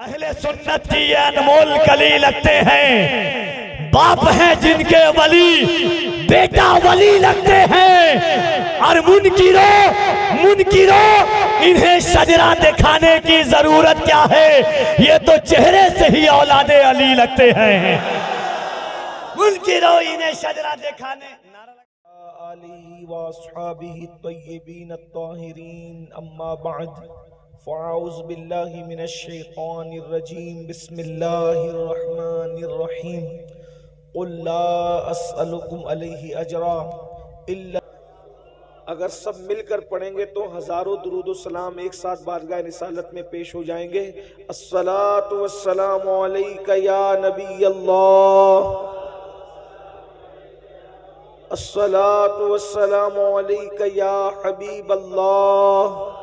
अहले सुन्नत की ये अनमोल कली लगते हैं, बाप हैं जिनके वली बेटा वली लगते हैं। और मुनकिरो इन्हें शजरा दिखाने की जरूरत क्या है, ये तो चेहरे से ही औलादे अली लगते हैं। मुनकिरो इन्हें शजरा दिखाने आलिही व अस्हाबिही तय्यबीन अत्ताहिरीन अम्मा बाद फ़अऊज़ु बिल्लाहि मिनश शैतानिर रजीम बिस्मिल्लाहिर रहमानिर रहीम क़ुल ला अस्अलुकुम अलैहि अजरा इल्ला। अगर सब मिलकर पढ़ेंगे तो हज़ारों दुरूद सलाम एक साथ बारगाह रिसालत में पेश हो जाएंगे। अस्सलातु वस्सलामु अलैका या नबी अल्लाह, अस्सलातु वस्सलामु अलैका या हबीब अल्लाह,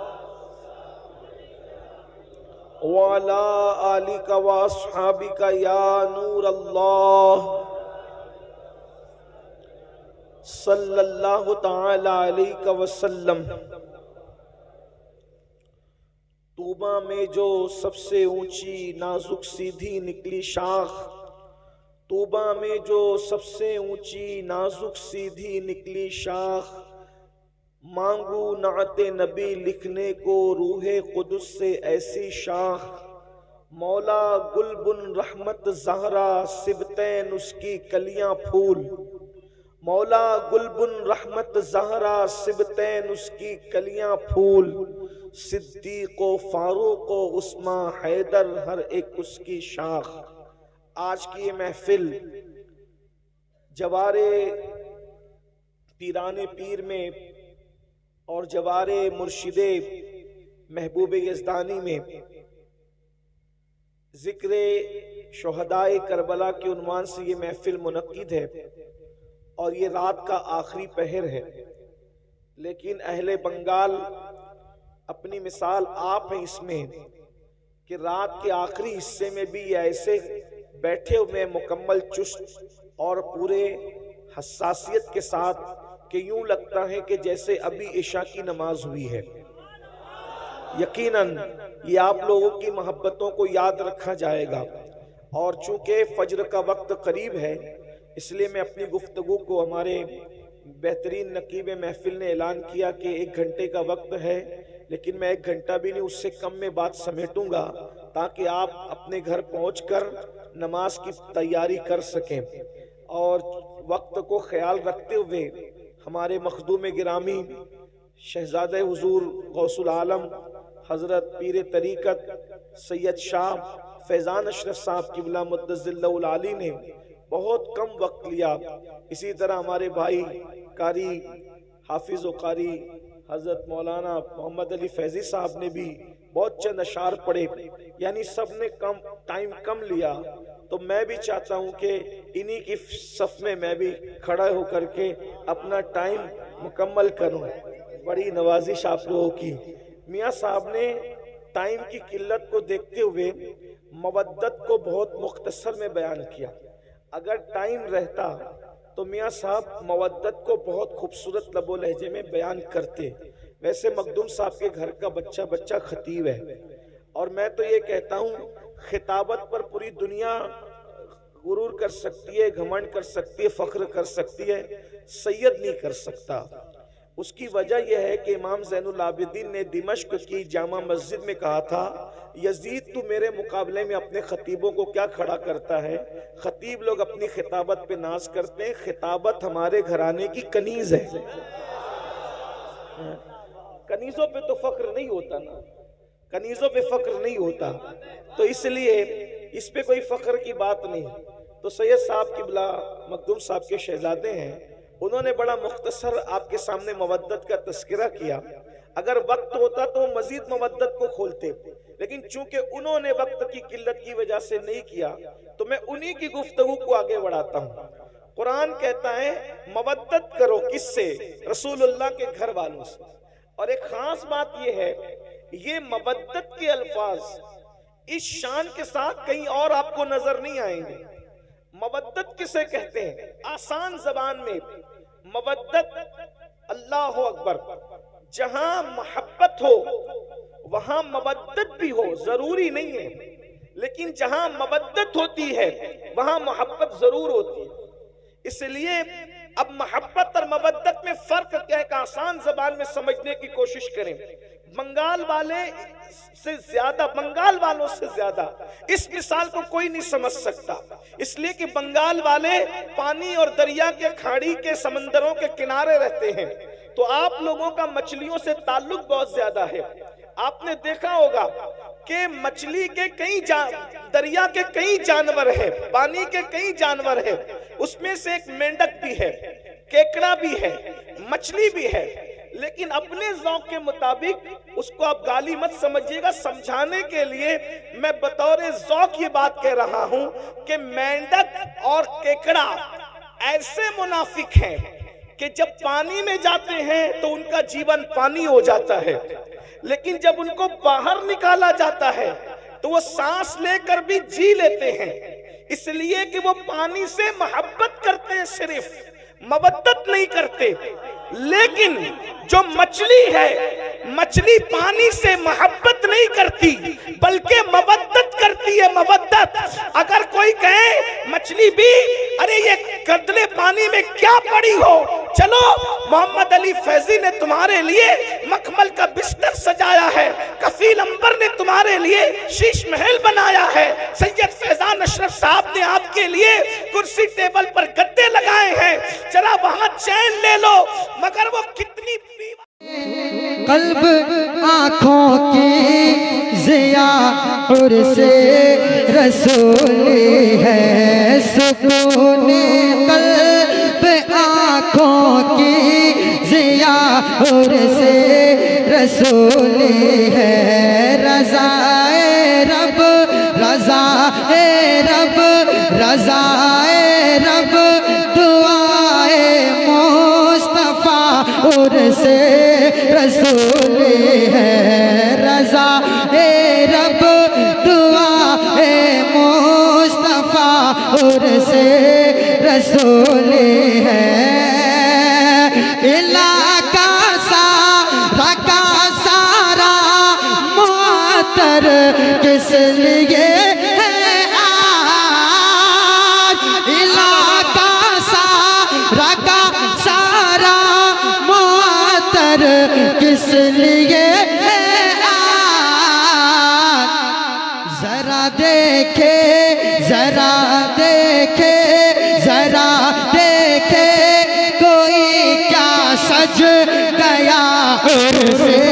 व अला आलिका व अस्हाबिका या नूर अल्लाह, सल्लल्लाहु तआला अलैहि वसल्लम। तूबा में जो सबसे ऊंची नाजुक सीधी निकली शाख, तूबा में जो सबसे ऊंची नाजुक सीधी निकली शाख, मांगू नाते नबी लिखने को रूहे कुदस से ऐसी शाख। मौला गुलबुन रहमत ज़हरा सिबतैन उसकी कलियां फूल, मौला गुलबुन रहमत ज़हरा सिबतैन उसकी कलियां फूल। सिद्दीक़ो फारूक़ो उस्मा हैदर हर एक उसकी शाख। आज की ये महफिल जवारे पीराने पीर में और जवारे मुर्शिदे महबूब यज़दानी में जिक्र शुहदाए करबला के उन्वान से ये महफिल मुनक्किद है और ये रात का आखिरी पहर है। लेकिन अहले बंगाल अपनी मिसाल आप हैं इसमें कि रात के आखिरी हिस्से में भी ऐसे बैठे हुए मुकम्मल चुस्त और पूरे हसासियत के साथ कि यूं लगता है कि जैसे अभी इशा की नमाज हुई है। यकीनन ये आप लोगों की मोहब्बतों को याद रखा जाएगा। और चूंकि फज्र का वक्त करीब है, इसलिए मैं अपनी गुफ्तगू को, हमारे बेहतरीन नकीब महफिल ने ऐलान किया कि 1 घंटे का वक्त है, लेकिन मैं 1 घंटा भी नहीं उससे कम में बात समेटूंगा ताकि आप अपने घर पहुंचकर नमाज की तैयारी कर सकें। और वक्त को ख्याल रखते हुए हमारे मखदूम गिरामी शहजादे हुजूर गौसुल आलम हजरत पीर तरीक़त सैयद शाह फैज़ान अशरफ साहब क़िबला मुद्दज़िल्लहुल आली ने बहुत कम वक्त लिया। इसी तरह हमारे भाई कारी हाफिज व कारी हजरत मौलाना मोहम्मद अली फैज़ी साहब ने भी बहुत चंद अशार पढ़े, यानी सब ने टाइम कम लिया। तो मैं भी चाहता हूं कि इन्हीं की सफ में मैं भी खड़ा होकर के अपना टाइम मुकम्मल करूं। बड़ी नवाजिश आप लोगों की। मियाँ साहब ने टाइम की किल्लत को देखते हुए मवद्दत को बहुत मुख्तसर में बयान किया। अगर टाइम रहता तो मियाँ साहब मवद्दत को बहुत खूबसूरत लबो लहजे में बयान करते। वैसे मखदूम साहब के घर का बच्चा खतीब है और मैं तो ये कहता हूँ खिताबत पर पूरी दुनिया गुरूर कर सकती है, घमंड कर सकती है, फख्र कर सकती है, सैयद नहीं कर सकता। उसकी वजह यह है कि इमाम ज़ैनुल आबिदीन ने दिमश्क की जामा मस्जिद में कहा था, यजीद तू मेरे मुकाबले में अपने खतीबों को क्या खड़ा करता है। खतीब लोग अपनी खिताबत पे नाज करते हैं, खिताबत हमारे घराने की कनीज है। कनीजों पे तो फख्र नहीं होता ना, कनीजों पे फख्र नहीं होता, तो इसलिए इस पे कोई फख्र की बात नहीं। तो सैयद साहब क़िबला मखदूम साहब के शहजादे हैं, उन्होंने बड़ा मुख्तसर आपके सामने मवद्दत का तस्करा किया। अगर वक्त होता तो मजीद मवद्दत को खोलते, लेकिन चूंकि उन्होंने वक्त की किल्लत की वजह से नहीं किया तो मैं उन्हीं की गुफ्तगू को आगे बढ़ाता हूँ। कुरान कहता है मवद्दत करो किससे? रसूलुल्लाह के घर वालों से। और एक खास बात यह है, ये मवद्दत के अल्फाज इस शान के साथ कहीं और आपको नजर नहीं आएंगे। मवद्दत किसे कहते हैं? आसान जबान में मवद्दत अल्लाह अकबर, जहां मोहब्बत हो वहां मवद्दत भी हो, जरूरी नहीं है, लेकिन जहां मवद्दत होती है वहां मोहब्बत जरूर होती है। इसलिए अब मोहब्बत और मवद्दत में फर्क क्या है, एक आसान जबान में समझने की कोशिश करें। बंगाल वालों से ज्यादा इस मिसाल को कोई नहीं समझ सकता, इसलिए कि बंगाल वाले पानी और दरिया के खाड़ी के समंदरों के किनारे रहते हैं, तो आप लोगों का मछलियों से ताल्लुक बहुत ज्यादा है। आपने देखा होगा कि मछली के दरिया के कई जानवर है, पानी के कई जानवर है, उसमें से एक मेंढक भी है, केकड़ा भी है, मछली भी है, लेकिन अपने ज़ौक़ के मुताबिक उसको आप गाली मत समझिएगा, समझाने के लिए मैं बतौर ज़ौक़ ये बात कह रहा हूं कि मेंढक और केकड़ा ऐसे मुनाफिक हैं कि जब पानी में जाते हैं तो उनका जीवन पानी हो जाता है, लेकिन जब उनको बाहर निकाला जाता है तो वो सांस लेकर भी जी लेते हैं, इसलिए कि वो पानी से मोहब्बत करते हैं, सिर्फ मवद्दत नहीं करते। लेकिन जो मछली है, मछली पानी से मोहब्बत नहीं करती बल्कि मवद्दत करती है, मवद्दत। अगर कोई कहे मछली भी अरे ये कदले पानी में क्या पड़ी हो, चलो मोहम्मद अली फैजी ने तुम्हारे लिए मखमल का बिस्तर सजाया है, कफील अंबर ने तुम्हारे लिए शीश महल बनाया है, सैयद फैजान अशरफ साहब ने आपके लिए कुर्सी टेबल पर गद्दे लगाए हैं, जरा वहां चैन ले लो, मगर वो कितनी कल्ब आँखों की ज़िया और से रसूल है, सुकून कल्ब आँखों की ज़िया और से रसूल है, रज़ाए रब रज़ाए रब रज़ाए रब दुआए मुस्तफ़ा और से रसूल है, रज़ा ए रब दुआ ए मुस्तफ़ा और से रसूल है, इलाका सारा का सारा मुअत्तर किस लिए है आज, इलाका सारा का सारा मुअत्तर किस लिए है आज, जरा देखे जरा देखे जरा देखे कोई क्या सज गया उर्से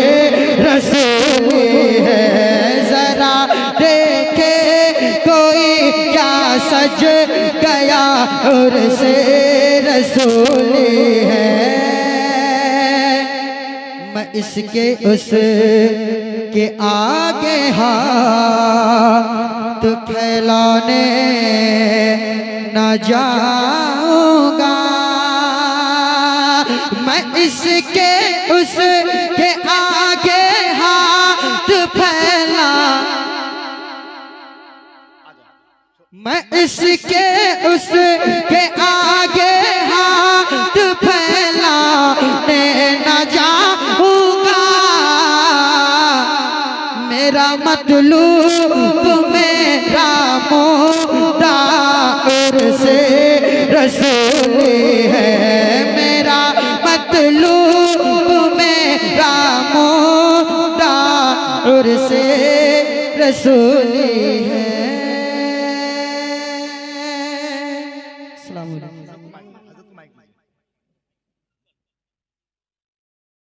रसूल है, जरा देखे कोई क्या सज गया उर्से रसूल है। मैं इसके उस के आगे हाथ फैलाने न जाऊंगा, मैं इसके उस के आगे हाथ फैला, मैं इसके उस के आगे हाथ फैलाने न जाऊंगा, मेरा मतलूब मेरा मुद्दा उर्से रसूल है, मेरा मतलूब मेरा मुद्दा उर्से रसूल है। अस्सलाम वालेकुम।